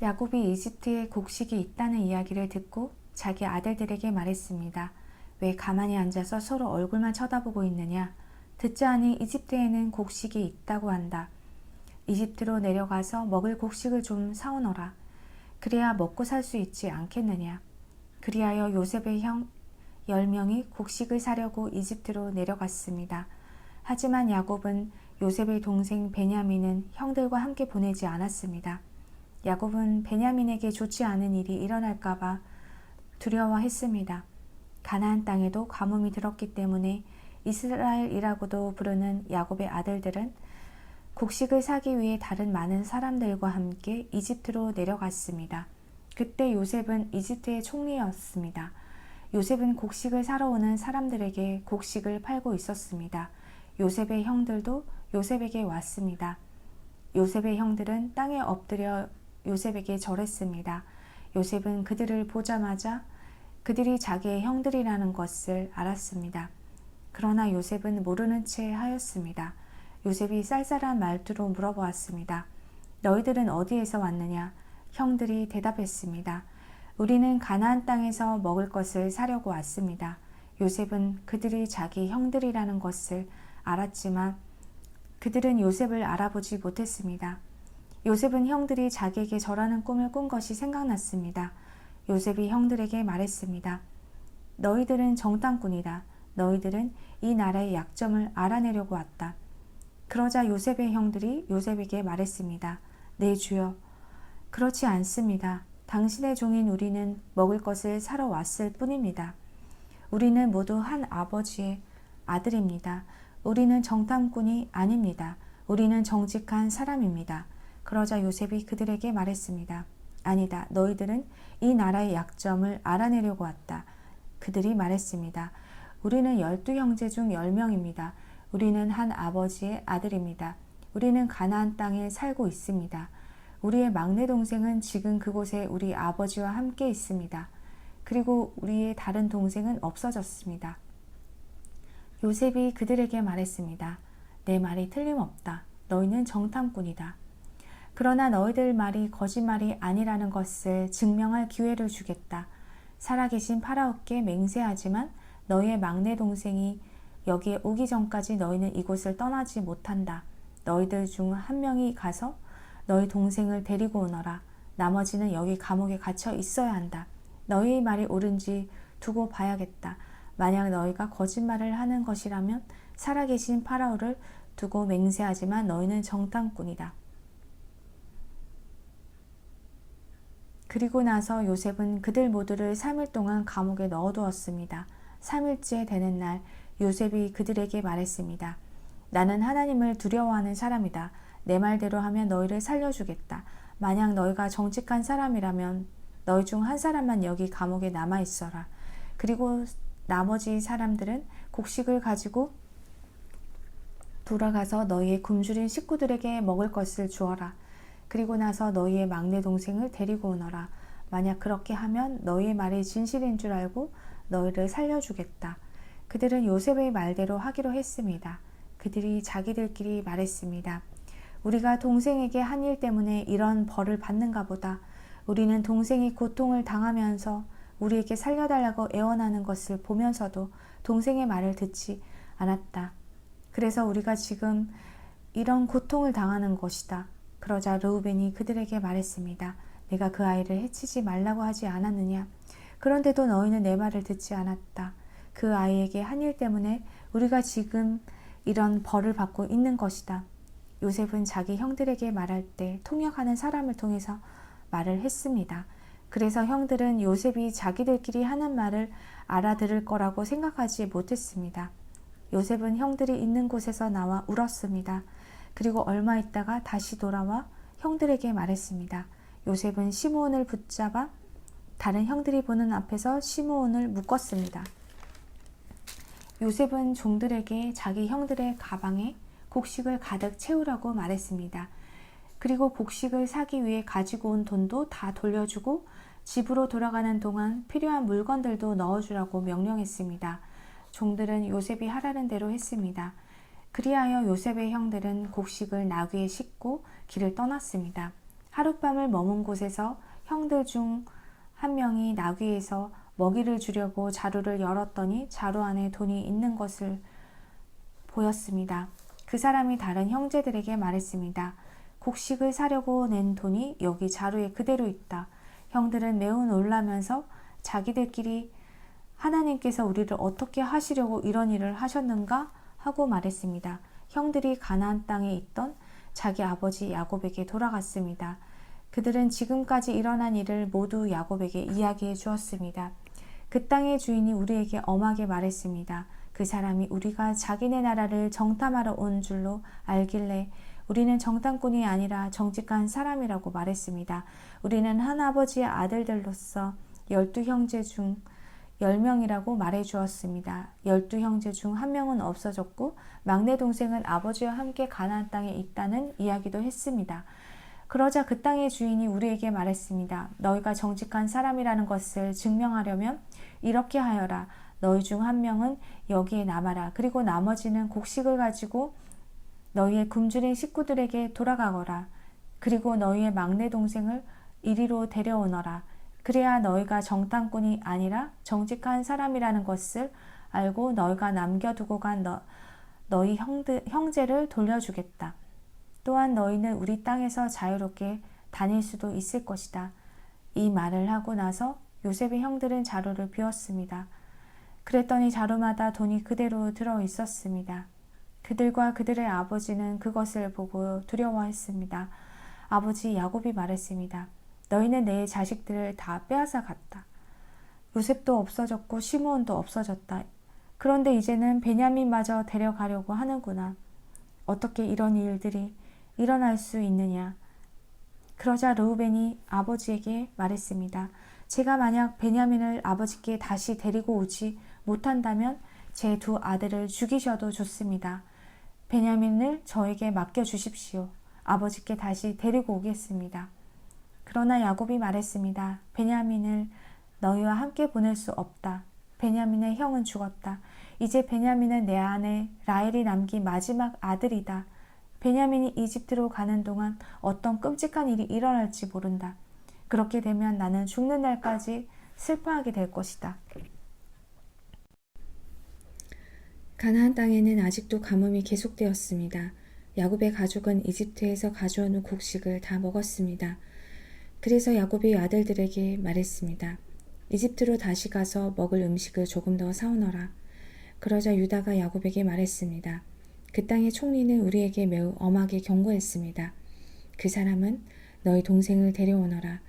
야곱이 이집트에 곡식이 있다는 이야기를 듣고 자기 아들들에게 말했습니다. 왜 가만히 앉아서 서로 얼굴만 쳐다보고 있느냐? 듣자 하니 이집트에는 곡식이 있다고 한다. 이집트로 내려가서 먹을 곡식을 좀 사오너라. 그래야 먹고 살 수 있지 않겠느냐? 그리하여 요셉의 형 10명이 곡식을 사려고 이집트로 내려갔습니다. 하지만 야곱은 요셉의 동생 베냐민은 형들과 함께 보내지 않았습니다. 야곱은 베냐민에게 좋지 않은 일이 일어날까봐 두려워했습니다. 가나안 땅에도 가뭄이 들었기 때문에 이스라엘이라고도 부르는 야곱의 아들들은 곡식을 사기 위해 다른 많은 사람들과 함께 이집트로 내려갔습니다. 그때 요셉은 이집트의 총리였습니다. 요셉은 곡식을 사러 오는 사람들에게 곡식을 팔고 있었습니다. 요셉의 형들도 요셉에게 왔습니다. 요셉의 형들은 땅에 엎드려 요셉에게 절했습니다. 요셉은 그들을 보자마자 그들이 자기의 형들이라는 것을 알았습니다. 그러나 요셉은 모르는 채 하였습니다. 요셉이 쌀쌀한 말투로 물어보았습니다. 너희들은 어디에서 왔느냐? 형들이 대답했습니다. 우리는 가나안 땅에서 먹을 것을 사려고 왔습니다. 요셉은 그들이 자기 형들이라는 것을 알았지만 그들은 요셉을 알아보지 못했습니다. 요셉은 형들이 자기에게 절하는 꿈을 꾼 것이 생각났습니다. 요셉이 형들에게 말했습니다. 너희들은 정탐꾼이다. 너희들은 이 나라의 약점을 알아내려고 왔다. 그러자 요셉의 형들이 요셉에게 말했습니다. 네, 주여. 그렇지 않습니다. 당신의 종인 우리는 먹을 것을 사러 왔을 뿐입니다. 우리는 모두 한 아버지의 아들입니다. 우리는 정탐꾼이 아닙니다. 우리는 정직한 사람입니다. 그러자 요셉이 그들에게 말했습니다. 아니다. 너희들은 이 나라의 약점을 알아내려고 왔다. 그들이 말했습니다. 우리는 12형제 중 10명입니다. 우리는 한 아버지의 아들입니다. 우리는 가나안 땅에 살고 있습니다. 우리의 막내 동생은 지금 그곳에 우리 아버지와 함께 있습니다. 그리고 우리의 다른 동생은 없어졌습니다. 요셉이 그들에게 말했습니다. 내 말이 틀림없다. 너희는 정탐꾼이다. 그러나 너희들 말이 거짓말이 아니라는 것을 증명할 기회를 주겠다. 살아계신 파라오께 맹세하지만 너희의 막내 동생이 여기에 오기 전까지 너희는 이곳을 떠나지 못한다. 너희들 중 한 명이 가서 너희 동생을 데리고 오너라. 나머지는 여기 감옥에 갇혀 있어야 한다. 너희의 말이 옳은지 두고 봐야겠다. 만약 너희가 거짓말을 하는 것이라면 살아계신 파라오를 두고 맹세하지만 너희는 정탐꾼이다. 그리고 나서 요셉은 그들 모두를 3일 동안 감옥에 넣어두었습니다. 3일째 되는 날 요셉이 그들에게 말했습니다. 나는 하나님을 두려워하는 사람이다. 내 말대로 하면 너희를 살려주겠다. 만약 너희가 정직한 사람이라면 너희 중 한 사람만 여기 감옥에 남아있어라. 그리고 나머지 사람들은 곡식을 가지고 돌아가서 너희의 굶주린 식구들에게 먹을 것을 주어라. 그리고 나서 너희의 막내 동생을 데리고 오너라. 만약 그렇게 하면 너희의 말이 진실인 줄 알고 너희를 살려주겠다. 그들은 요셉의 말대로 하기로 했습니다. 그들이 자기들끼리 말했습니다. 우리가 동생에게 한 일 때문에 이런 벌을 받는가 보다. 우리는 동생이 고통을 당하면서 우리에게 살려달라고 애원하는 것을 보면서도 동생의 말을 듣지 않았다. 그래서 우리가 지금 이런 고통을 당하는 것이다. 그러자 르우벤이 그들에게 말했습니다. 내가 그 아이를 해치지 말라고 하지 않았느냐? 그런데도 너희는 내 말을 듣지 않았다. 그 아이에게 한 일 때문에 우리가 지금 이런 벌을 받고 있는 것이다. 요셉은 자기 형들에게 말할 때 통역하는 사람을 통해서 말을 했습니다. 그래서 형들은 요셉이 자기들끼리 하는 말을 알아들을 거라고 생각하지 못했습니다. 요셉은 형들이 있는 곳에서 나와 울었습니다. 그리고 얼마 있다가 다시 돌아와 형들에게 말했습니다. 요셉은 시므온을 붙잡아 다른 형들이 보는 앞에서 시므온을 묶었습니다. 요셉은 종들에게 자기 형들의 가방에 곡식을 가득 채우라고 말했습니다. 그리고 곡식을 사기 위해 가지고 온 돈도 다 돌려주고 집으로 돌아가는 동안 필요한 물건들도 넣어주라고 명령했습니다. 종들은 요셉이 하라는 대로 했습니다. 그리하여 요셉의 형들은 곡식을 나귀에 싣고 길을 떠났습니다. 하룻밤을 머문 곳에서 형들 중 한 명이 나귀에서 먹이를 주려고 자루를 열었더니 자루 안에 돈이 있는 것을 보였습니다. 그 사람이 다른 형제들에게 말했습니다. 곡식을 사려고 낸 돈이 여기 자루에 그대로 있다. 형들은 매우 놀라면서 자기들끼리 하나님께서 우리를 어떻게 하시려고 이런 일을 하셨는가 하고 말했습니다. 형들이 가나안 땅에 있던 자기 아버지 야곱에게 돌아갔습니다. 그들은 지금까지 일어난 일을 모두 야곱에게 이야기해 주었습니다. 그 땅의 주인이 우리에게 엄하게 말했습니다. 그 사람이 우리가 자기네 나라를 정탐하러 온 줄로 알길래 우리는 정탐꾼이 아니라 정직한 사람이라고 말했습니다. 우리는 한 아버지의 아들들로서 12형제 중 10명이라고 말해 주었습니다. 12형제 중 한 명은 없어졌고 막내 동생은 아버지와 함께 가나안 땅에 있다는 이야기도 했습니다. 그러자 그 땅의 주인이 우리에게 말했습니다. 너희가 정직한 사람이라는 것을 증명하려면 이렇게 하여라. 너희 중 한 명은 여기에 남아라. 그리고 나머지는 곡식을 가지고 너희의 굶주린 식구들에게 돌아가거라. 그리고 너희의 막내 동생을 이리로 데려오너라. 그래야 너희가 정탐꾼이 아니라 정직한 사람이라는 것을 알고 너희가 남겨두고 간 너희 형제를 돌려주겠다. 또한 너희는 우리 땅에서 자유롭게 다닐 수도 있을 것이다. 이 말을 하고 나서 요셉의 형들은 자루를 비웠습니다. 그랬더니 자루마다 돈이 그대로 들어 있었습니다. 그들과 그들의 아버지는 그것을 보고 두려워했습니다. 아버지 야곱이 말했습니다. 너희는 내 자식들을 다 빼앗아 갔다. 요셉도 없어졌고 시므온도 없어졌다. 그런데 이제는 베냐민마저 데려가려고 하는구나. 어떻게 이런 일들이 일어날 수 있느냐. 그러자 르우벤이 아버지에게 말했습니다. 제가 만약 베냐민을 아버지께 다시 데리고 오지 못한다면 제 두 아들을 죽이셔도 좋습니다. 베냐민을 저에게 맡겨주십시오. 아버지께 다시 데리고 오겠습니다. 그러나 야곱이 말했습니다. 베냐민을 너희와 함께 보낼 수 없다. 베냐민의 형은 죽었다. 이제 베냐민은 내 아내 라헬이 남긴 마지막 아들이다. 베냐민이 이집트로 가는 동안 어떤 끔찍한 일이 일어날지 모른다. 그렇게 되면 나는 죽는 날까지 슬퍼하게 될 것이다. 가나안 땅에는 아직도 가뭄이 계속되었습니다. 야곱의 가족은 이집트에서 가져온 곡식을 다 먹었습니다. 그래서 야곱이 아들들에게 말했습니다. 이집트로 다시 가서 먹을 음식을 조금 더 사오너라. 그러자 유다가 야곱에게 말했습니다. 그 땅의 총리는 우리에게 매우 엄하게 경고했습니다. 그 사람은 너희 동생을 데려오너라.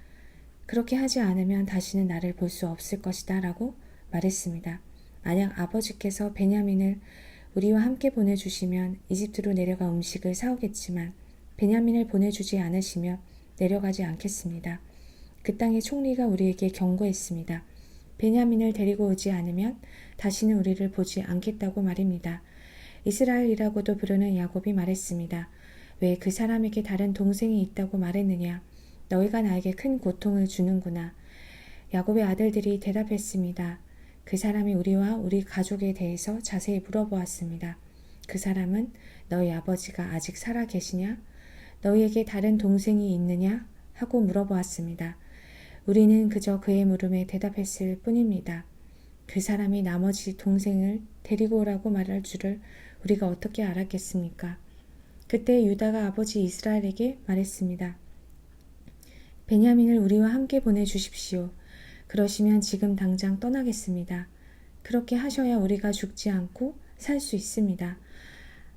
그렇게 하지 않으면 다시는 나를 볼 수 없을 것이다 라고 말했습니다. 만약 아버지께서 베냐민을 우리와 함께 보내주시면 이집트로 내려가 음식을 사오겠지만 베냐민을 보내주지 않으시면 내려가지 않겠습니다. 그 땅의 총리가 우리에게 경고했습니다. 베냐민을 데리고 오지 않으면 다시는 우리를 보지 않겠다고 말입니다. 이스라엘이라고도 부르는 야곱이 말했습니다. 왜 그 사람에게 다른 동생이 있다고 말했느냐? 너희가 나에게 큰 고통을 주는구나. 야곱의 아들들이 대답했습니다. 그 사람이 우리와 우리 가족에 대해서 자세히 물어보았습니다. 그 사람은 너희 아버지가 아직 살아 계시냐? 너희에게 다른 동생이 있느냐? 하고 물어보았습니다. 우리는 그저 그의 물음에 대답했을 뿐입니다. 그 사람이 나머지 동생을 데리고 오라고 말할 줄을 우리가 어떻게 알았겠습니까? 그때 유다가 아버지 이스라엘에게 말했습니다. 베냐민을 우리와 함께 보내주십시오. 그러시면 지금 당장 떠나겠습니다. 그렇게 하셔야 우리가 죽지 않고 살 수 있습니다.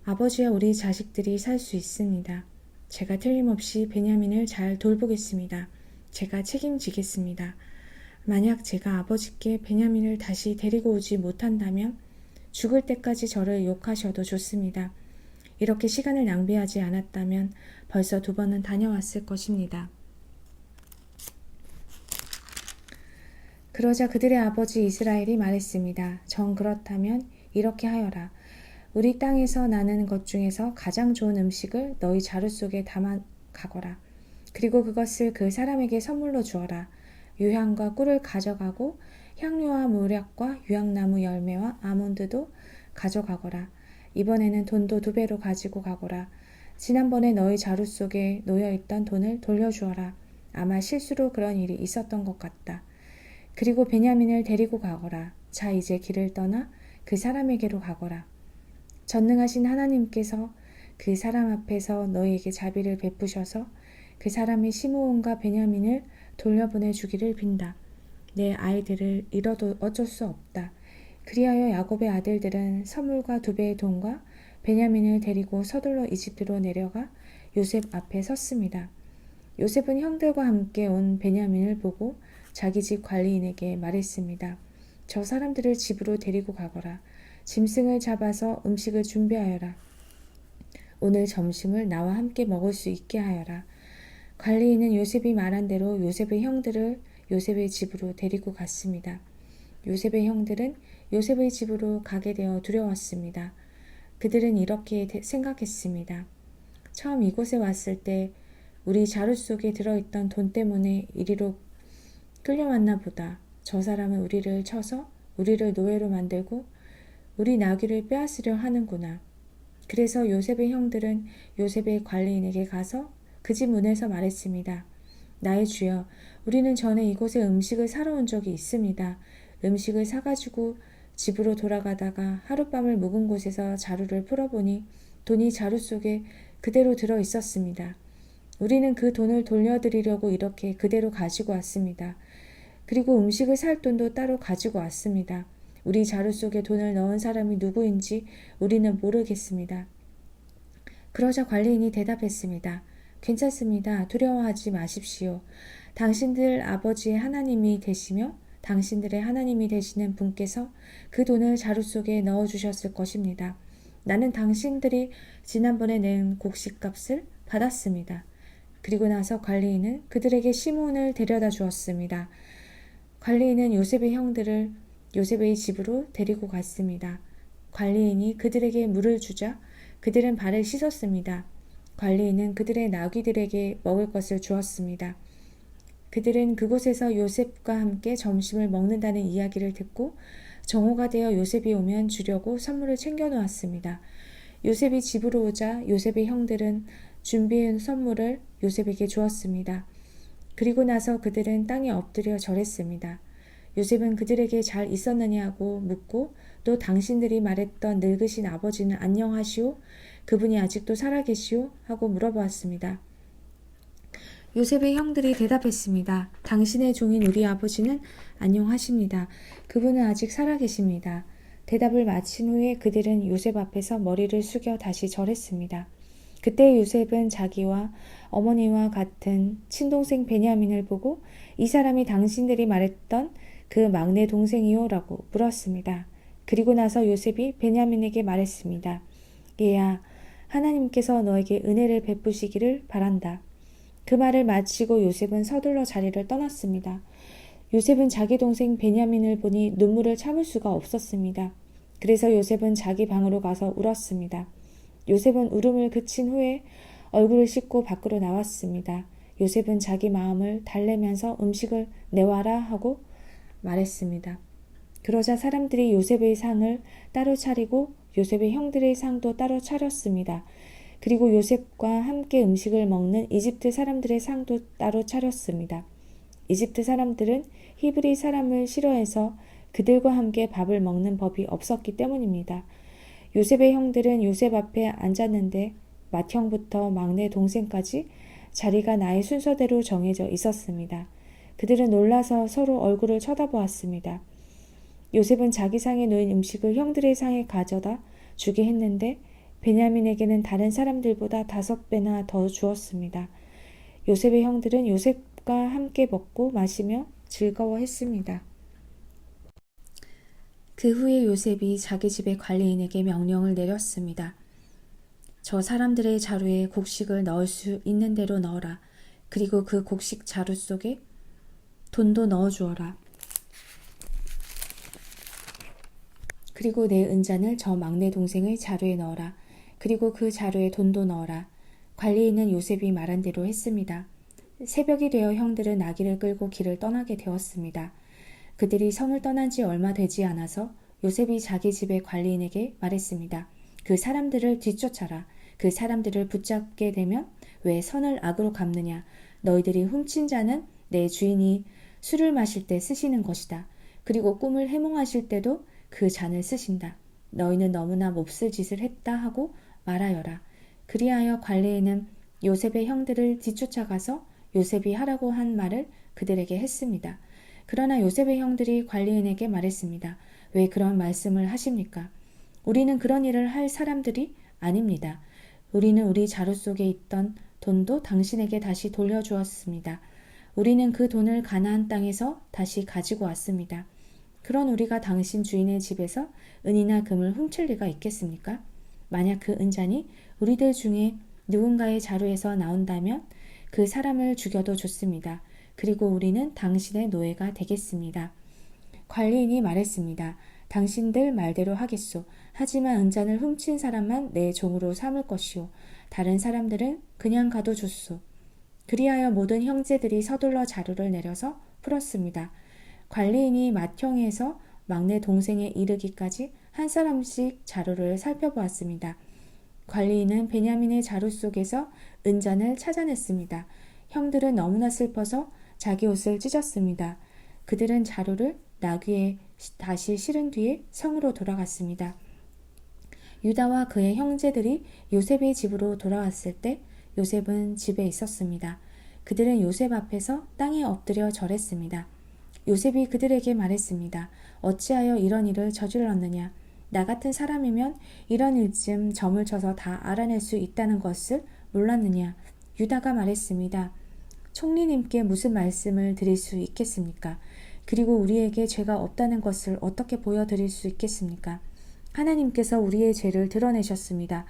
아버지와 우리 자식들이 살 수 있습니다. 제가 틀림없이 베냐민을 잘 돌보겠습니다. 제가 책임지겠습니다. 만약 제가 아버지께 베냐민을 다시 데리고 오지 못한다면 죽을 때까지 저를 욕하셔도 좋습니다. 이렇게 시간을 낭비하지 않았다면 벌써 2번은 다녀왔을 것입니다. 그러자 그들의 아버지 이스라엘이 말했습니다. 정 그렇다면 이렇게 하여라. 우리 땅에서 나는 것 중에서 가장 좋은 음식을 너희 자루 속에 담아 가거라. 그리고 그것을 그 사람에게 선물로 주어라. 유향과 꿀을 가져가고 향료와 모략과 유향나무 열매와 아몬드도 가져가거라. 이번에는 돈도 2배로 가지고 가거라. 지난번에 너희 자루 속에 놓여있던 돈을 돌려주어라. 아마 실수로 그런 일이 있었던 것 같다. 그리고 베냐민을 데리고 가거라. 자, 이제 길을 떠나 그 사람에게로 가거라. 전능하신 하나님께서 그 사람 앞에서 너희에게 자비를 베푸셔서 그 사람이 시므온과 베냐민을 돌려보내 주기를 빈다. 내 아이들을 잃어도 어쩔 수 없다. 그리하여 야곱의 아들들은 선물과 2배의 돈과 베냐민을 데리고 서둘러 이집트로 내려가 요셉 앞에 섰습니다. 요셉은 형들과 함께 온 베냐민을 보고 자기 집 관리인에게 말했습니다. 저 사람들을 집으로 데리고 가거라. 짐승을 잡아서 음식을 준비하여라. 오늘 점심을 나와 함께 먹을 수 있게 하여라. 관리인은 요셉이 말한 대로 요셉의 형들을 요셉의 집으로 데리고 갔습니다. 요셉의 형들은 요셉의 집으로 가게 되어 두려웠습니다. 그들은 이렇게 생각했습니다. 처음 이곳에 왔을 때 우리 자루 속에 들어있던 돈 때문에 이리로 끌려왔나 보다. 저 사람은 우리를 쳐서 우리를 노예로 만들고 우리 나귀를 빼앗으려 하는구나. 그래서 요셉의 형들은 요셉의 관리인에게 가서 그 집 문에서 말했습니다. 나의 주여, 우리는 전에 이곳에 음식을 사러 온 적이 있습니다. 음식을 사가지고 집으로 돌아가다가 하룻밤을 묵은 곳에서 자루를 풀어보니 돈이 자루 속에 그대로 들어 있었습니다. 우리는 그 돈을 돌려드리려고 이렇게 그대로 가지고 왔습니다. 그리고 음식을 살 돈도 따로 가지고 왔습니다. 우리 자루 속에 돈을 넣은 사람이 누구인지 우리는 모르겠습니다. 그러자 관리인이 대답했습니다. 괜찮습니다. 두려워하지 마십시오. 당신들 아버지의 하나님이 되시며 당신들의 하나님이 되시는 분께서 그 돈을 자루 속에 넣어주셨을 것입니다. 나는 당신들이 지난번에 낸 곡식값을 받았습니다. 그리고 나서 관리인은 그들에게 시몬을 데려다 주었습니다. 관리인은 요셉의 형들을 요셉의 집으로 데리고 갔습니다. 관리인이 그들에게 물을 주자 그들은 발을 씻었습니다. 관리인은 그들의 나귀들에게 먹을 것을 주었습니다. 그들은 그곳에서 요셉과 함께 점심을 먹는다는 이야기를 듣고 정오가 되어 요셉이 오면 주려고 선물을 챙겨 놓았습니다. 요셉이 집으로 오자 요셉의 형들은 준비해온 선물을 요셉에게 주었습니다. 그리고 나서 그들은 땅에 엎드려 절했습니다. 요셉은 그들에게 잘 있었느냐고 묻고 또 당신들이 말했던 늙으신 아버지는 안녕하시오? 그분이 아직도 살아계시오? 하고 물어보았습니다. 요셉의 형들이 대답했습니다. 당신의 종인 우리 아버지는 안녕하십니다. 그분은 아직 살아계십니다. 대답을 마친 후에 그들은 요셉 앞에서 머리를 숙여 다시 절했습니다. 그때 요셉은 자기와 어머니와 같은 친동생 베냐민을 보고 이 사람이 당신들이 말했던 그 막내 동생이요? 라고 물었습니다. 그리고 나서 요셉이 베냐민에게 말했습니다. 얘야, 하나님께서 너에게 은혜를 베푸시기를 바란다. 그 말을 마치고 요셉은 서둘러 자리를 떠났습니다. 요셉은 자기 동생 베냐민을 보니 눈물을 참을 수가 없었습니다. 그래서 요셉은 자기 방으로 가서 울었습니다. 요셉은 울음을 그친 후에 얼굴을 씻고 밖으로 나왔습니다. 요셉은 자기 마음을 달래면서 음식을 내와라 하고 말했습니다. 그러자 사람들이 요셉의 상을 따로 차리고 요셉의 형들의 상도 따로 차렸습니다. 그리고 요셉과 함께 음식을 먹는 이집트 사람들의 상도 따로 차렸습니다. 이집트 사람들은 히브리 사람을 싫어해서 그들과 함께 밥을 먹는 법이 없었기 때문입니다. 요셉의 형들은 요셉 앞에 앉았는데 맏형부터 막내 동생까지 자리가 나의 순서대로 정해져 있었습니다. 그들은 놀라서 서로 얼굴을 쳐다보았습니다. 요셉은 자기 상에 놓인 음식을 형들의 상에 가져다 주게 했는데 베냐민에게는 다른 사람들보다 5배나 더 주었습니다. 요셉의 형들은 요셉과 함께 먹고 마시며 즐거워했습니다. 그 후에 요셉이 자기 집의 관리인에게 명령을 내렸습니다. 저 사람들의 자루에 곡식을 넣을 수 있는 대로 넣어라. 그리고 그 곡식 자루 속에 돈도 넣어주어라. 그리고 내 은잔을 저 막내 동생의 자루에 넣어라. 그리고 그 자루에 돈도 넣어라. 관리인은 요셉이 말한 대로 했습니다. 새벽이 되어 형들은 나귀를 끌고 길을 떠나게 되었습니다. 그들이 성을 떠난 지 얼마 되지 않아서 요셉이 자기 집의 관리인에게 말했습니다. 그 사람들을 뒤쫓아라. 그 사람들을 붙잡게 되면 왜 선을 악으로 갚느냐. 너희들이 훔친 자는 내 주인이 술을 마실 때 쓰시는 것이다. 그리고 꿈을 해몽하실 때도 그 잔을 쓰신다. 너희는 너무나 몹쓸 짓을 했다 하고 말하여라. 그리하여 관리인은 요셉의 형들을 뒤쫓아가서 요셉이 하라고 한 말을 그들에게 했습니다. 그러나 요셉의 형들이 관리인에게 말했습니다. 왜 그런 말씀을 하십니까? 우리는 그런 일을 할 사람들이 아닙니다. 우리는 우리 자루 속에 있던 돈도 당신에게 다시 돌려주었습니다. 우리는 그 돈을 가나안 땅에서 다시 가지고 왔습니다. 그런 우리가 당신 주인의 집에서 은이나 금을 훔칠 리가 있겠습니까? 만약 그 은잔이 우리들 중에 누군가의 자루에서 나온다면 그 사람을 죽여도 좋습니다. 그리고 우리는 당신의 노예가 되겠습니다. 관리인이 말했습니다. 당신들 말대로 하겠소. 하지만 은잔을 훔친 사람만 내 종으로 삼을 것이오. 다른 사람들은 그냥 가도 좋소. 그리하여 모든 형제들이 서둘러 자루를 내려서 풀었습니다. 관리인이 맏형에서 막내 동생에 이르기까지 한 사람씩 자루를 살펴보았습니다. 관리인은 베냐민의 자루 속에서 은잔을 찾아냈습니다. 형들은 너무나 슬퍼서 자기 옷을 찢었습니다. 그들은 자루를 나귀에 다시 실은 뒤에 성으로 돌아갔습니다. 유다와 그의 형제들이 요셉의 집으로 돌아왔을 때 요셉은 집에 있었습니다. 그들은 요셉 앞에서 땅에 엎드려 절했습니다. 요셉이 그들에게 말했습니다. 어찌하여 이런 일을 저질렀느냐? 나 같은 사람이면 이런 일쯤 점을 쳐서 다 알아낼 수 있다는 것을 몰랐느냐? 유다가 말했습니다. 총리님께 무슨 말씀을 드릴 수 있겠습니까? 그리고 우리에게 죄가 없다는 것을 어떻게 보여드릴 수 있겠습니까? 하나님께서 우리의 죄를 드러내셨습니다.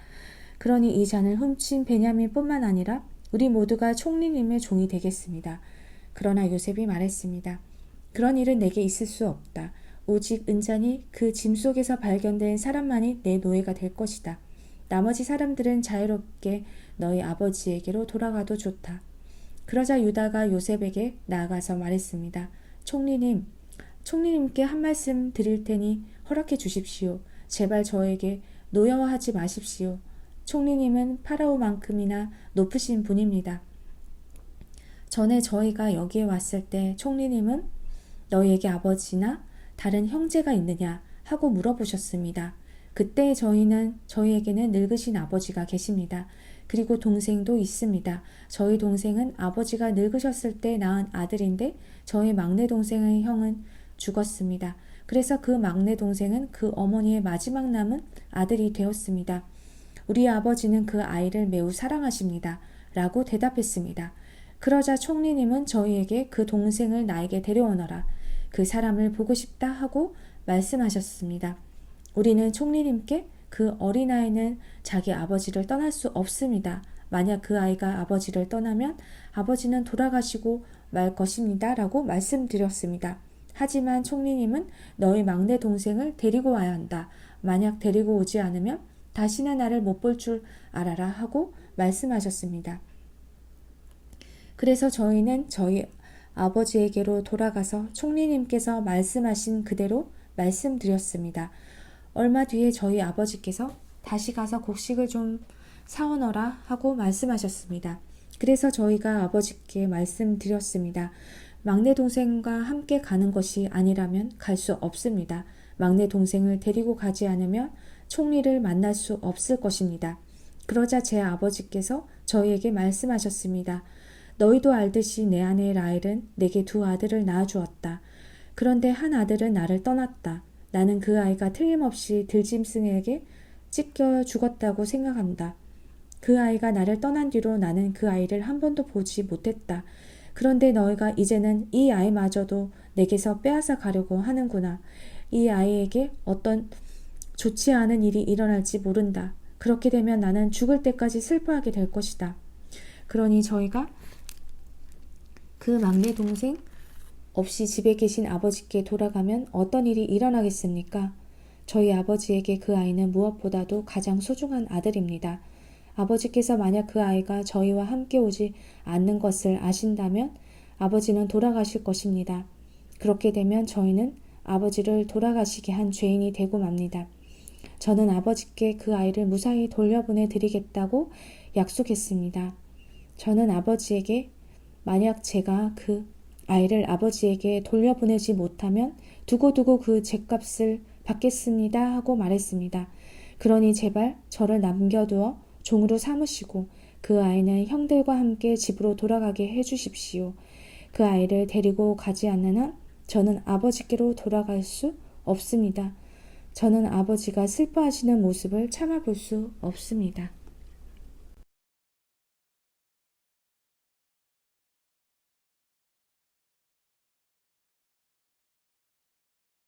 그러니 이 잔을 훔친 베냐민뿐만 아니라 우리 모두가 총리님의 종이 되겠습니다. 그러나 요셉이 말했습니다. 그런 일은 내게 있을 수 없다. 오직 은잔이 그 짐 속에서 발견된 사람만이 내 노예가 될 것이다. 나머지 사람들은 자유롭게 너희 아버지에게로 돌아가도 좋다. 그러자 유다가 요셉에게 나아가서 말했습니다. 총리님께 한 말씀 드릴 테니 허락해 주십시오. 제발 저에게 노여워하지 마십시오. 총리님은 파라오만큼이나 높으신 분입니다. 전에 저희가 여기에 왔을 때 총리님은 너희에게 아버지나 다른 형제가 있느냐 하고 물어보셨습니다. 그때 저희에게는 늙으신 아버지가 계십니다. 그리고 동생도 있습니다. 저희 동생은 아버지가 늙으셨을 때 낳은 아들인데 저희 막내 동생의 형은 죽었습니다. 그래서 그 막내 동생은 그 어머니의 마지막 남은 아들이 되었습니다. 우리 아버지는 그 아이를 매우 사랑하십니다. 라고 대답했습니다. 그러자 총리님은 저희에게 그 동생을 나에게 데려오너라. 그 사람을 보고 싶다 하고 말씀하셨습니다. 우리는 총리님께 그 어린아이는 자기 아버지를 떠날 수 없습니다. 만약 그 아이가 아버지를 떠나면 아버지는 돌아가시고 말 것입니다. 라고 말씀드렸습니다. 하지만 총리님은 너희 막내 동생을 데리고 와야 한다. 만약 데리고 오지 않으면 다시는 나를 못 볼 줄 알아라 하고 말씀하셨습니다. 그래서 저희는 저희 아버지에게로 돌아가서 총리님께서 말씀하신 그대로 말씀드렸습니다. 얼마 뒤에 저희 아버지께서 다시 가서 곡식을 좀 사오너라 하고 말씀하셨습니다. 그래서 저희가 아버지께 말씀드렸습니다. 막내 동생과 함께 가는 것이 아니라면 갈 수 없습니다. 막내 동생을 데리고 가지 않으면 총리를 만날 수 없을 것입니다. 그러자 제 아버지께서 저희에게 말씀하셨습니다. 너희도 알듯이 내 아내 라헬은 내게 두 아들을 낳아주었다. 그런데 한 아들은 나를 떠났다. 나는 그 아이가 틀림없이 들짐승에게 찢겨 죽었다고 생각한다. 그 아이가 나를 떠난 뒤로 나는 그 아이를 한 번도 보지 못했다. 그런데 너희가 이제는 이 아이마저도 내게서 빼앗아 가려고 하는구나. 이 아이에게 어떤 좋지 않은 일이 일어날지 모른다. 그렇게 되면 나는 죽을 때까지 슬퍼하게 될 것이다. 그러니 저희가 그 막내 동생 없이 집에 계신 아버지께 돌아가면 어떤 일이 일어나겠습니까? 저희 아버지에게 그 아이는 무엇보다도 가장 소중한 아들입니다. 아버지께서 만약 그 아이가 저희와 함께 오지 않는 것을 아신다면 아버지는 돌아가실 것입니다. 그렇게 되면 저희는 아버지를 돌아가시게 한 죄인이 되고 맙니다. 저는 아버지께 그 아이를 무사히 돌려보내 드리겠다고 약속했습니다. 저는 아버지에게 만약 제가 그 아이를 아버지에게 돌려보내지 못하면 두고두고 그 죗값을 받겠습니다 하고 말했습니다. 그러니 제발 저를 남겨두어 종으로 삼으시고 그 아이는 형들과 함께 집으로 돌아가게 해주십시오. 그 아이를 데리고 가지 않는 한 저는 아버지께로 돌아갈 수 없습니다. 저는 아버지가 슬퍼하시는 모습을 참아볼 수 없습니다.